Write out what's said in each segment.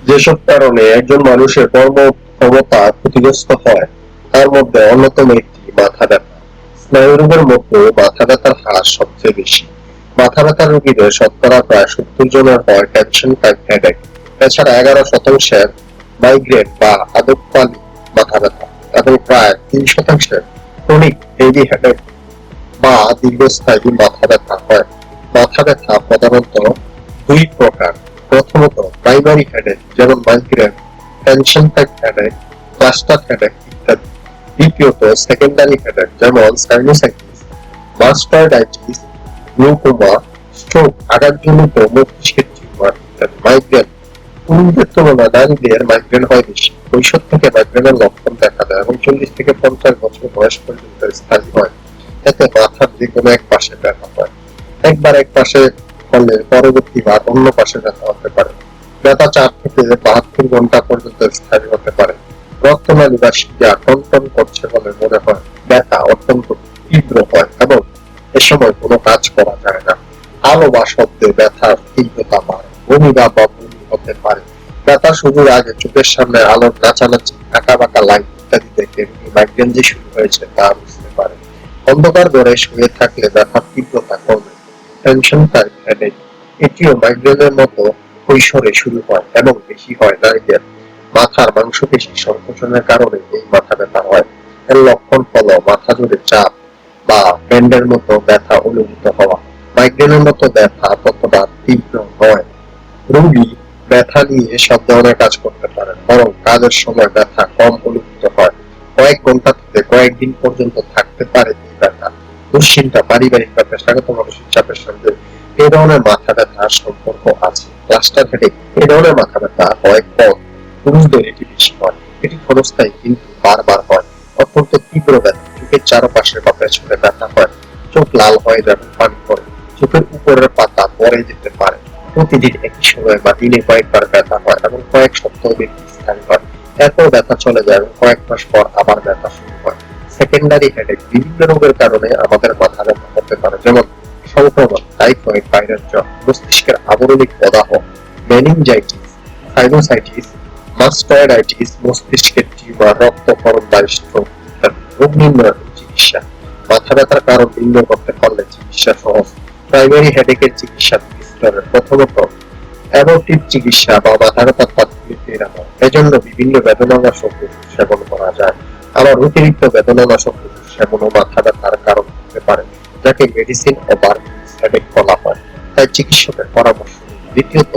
যেসব কারণে একজন মানুষের কর্মক্ষমতা ক্ষতিগ্রস্ত হয় তার মধ্যে অন্যতম একটি মাথা ব্যথা। স্নায়ুরোগের মধ্যে মাথা ব্যথার হার সবচেয়ে বেশি। মাথা ব্যথার রোগীদের শতকরা প্রায় 70 জনের হয় টেনশন টাইপ হেডেক। এছাড়া 11% মাইগ্রেন বা আদবকালী মাথা ব্যথা এবং প্রায় 3% ক্রনিক হেভি হেডেক বা দীর্ঘস্থায়ী মাথা ব্যথা হয়। মাথা ব্যথা প্রধানত দুই প্রকার। প্রথমত প্রাইমারি হেডেক যেমন migraine, tension type headache, cluster headache ইত্যাদি। দ্বিতীয়ত সেকেন্ডারি হেডেক যেমন সাইনোসাইটিস, মাস্টার্ডাইটিস, গ্লুকোমা, স্ট্রোক, আঘাতজনিত মস্তিষ্কের টিউমার ইত্যাদি। মাইগ্রেন পুরুষদের তুলনায় নারীদের মাইগ্রেন হয় বেশি। কৈশোর থেকে মাইগ্রেনের লক্ষণ দেখা দেয় এবং 40 থেকে 50 বছর বয়স পর্যন্ত স্থায়ী হয়। এতে মাথার যেকোনো এক পাশে ব্যথা হয়। একবার এক পাশে হলে পরবর্তীবার অন্য পাশে ব্যথা হতে পারে। ব্যথা 4 থেকে 72 ঘন্টা পর্যন্ত স্থায়ী হতে পারে। রক্তনালী বা শিরা টনটন করছে বলে মনে হয়। ব্যথা অত্যন্ত তীব্র হয় এবং এ সময় কোনো কাজ করা যায় না। আলো বা শব্দে ব্যথার তীব্রতা বাড়ে। বমি বা বমি হতে পারে। ব্যথা শুরুর আগে চোখের সামনে আলোর নাচানাচি, আঁকাবাঁকা লাইন ইত্যাদি দেখে রোগী মাইগ্রেন যে শুরু হয়েছে তা বুঝতে পারে। অন্ধকার ঘরে শুয়ে থাকলে ব্যথার তীব্রতা কমে। টেনশন টাইপ হেডেক এটিও মাইগ্রেনের মতো কৈশোরে শুরু হয় এবং বেশি হয় নারীদের। মাথার মাংসপেশি সংকোচনের কারণে এই মাথা ব্যথা হয়। এর লক্ষণ হলো মাথা জুড়ে চাপ বা ব্যান্ডের মতো ব্যথা অনুভূত হওয়া। মাইগ্রেনের মতো ব্যথা ততটা তীব্র নয়। রোগী ব্যথা নিয়ে সব ধরনের কাজ করতে পারেন, বরং কাজের সময় ব্যথা কম অনুভূত হয়। কয়েক ঘন্টা থেকে কয়েকদিন পর্যন্ত থাকতে পারে এই ব্যথা। দুশ্চিন্তা, পারিবারিক বা পেশাগত মানসিক চাপের সঙ্গে এই ধরনের মাথা ব্যথার সম্পর্ক আছে। ক্লাস্টার হেডেক এই ধরনের মাথা ব্যথা হয় কম, পুরুষদের এটি বেশি হয়। এটি ক্ষণস্থায়ী কিন্তু বারবার হয়। অত্যন্ত তীব্র ব্যথা, চোখের চারপাশে বা পেছনে ব্যথা হয়। চোখ লাল হয়ে যাবে, পানি পড়ে, চোখের উপরের পাতা পড়ে যেতে পারে। প্রতিদিন একই সময় বা দিনে কয়েকবার ব্যথা হয় এবং কয়েক সপ্তাহ ব্যক্তি স্থায়ী হয়। এরপর ব্যথা চলে যায় এবং কয়েক মাস পর আবার ব্যথা শুরু হয়। সেকেন্ডারি হেডেক বিভিন্ন রোগের কারণে আমাদের মাথা ব্যথা হতে পারে, যেমন সংক্রমণ, টাইফয়েড, ভাইরাস জ্বর, মস্তিষ্কের আবরণিক প্রদাহ, মেনিনজাইটিস, সাইনোসাইটিস, মাস্টার্ডাইটিস, মস্তিষ্কের টিউমার, রক্তক্ষরণ বা স্ট্রোক ইত্যাদি। রোগ নির্ণয় ও চিকিৎসা। মাথা ব্যথার কারণ নির্ণয় করতে পারলে চিকিৎসা সহজ। প্রাইমারি হেডেকের চিকিৎসা দুই স্তরের। প্রথমত অ্যাবর্টিভ চিকিৎসা বা মাথা ব্যথার তাৎক্ষণিক নিরাময়। এজন্য বিভিন্ন বেদনানাশক ওষুধ সেবন করা যায়। আবার অতিরিক্ত বেদনানাশক ওষুধ সেবনও মাথা ব্যথার কারণ হতে পারে, যাকে মেডিসিন ওভার হেডেক বলা হয়। তাই চিকিৎসকের পরামর্শ নিন। দ্বিতীয়ত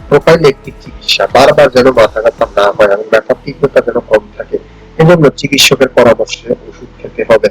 প্রোফাইলেকটিক চিকিৎসা। বারবার যেন মাথা ব্যথা না হয় এবং ব্যথার তীব্রতা যেন কম থাকে, এজন্য চিকিৎসকের পরামর্শে ওষুধ খেতে হবে।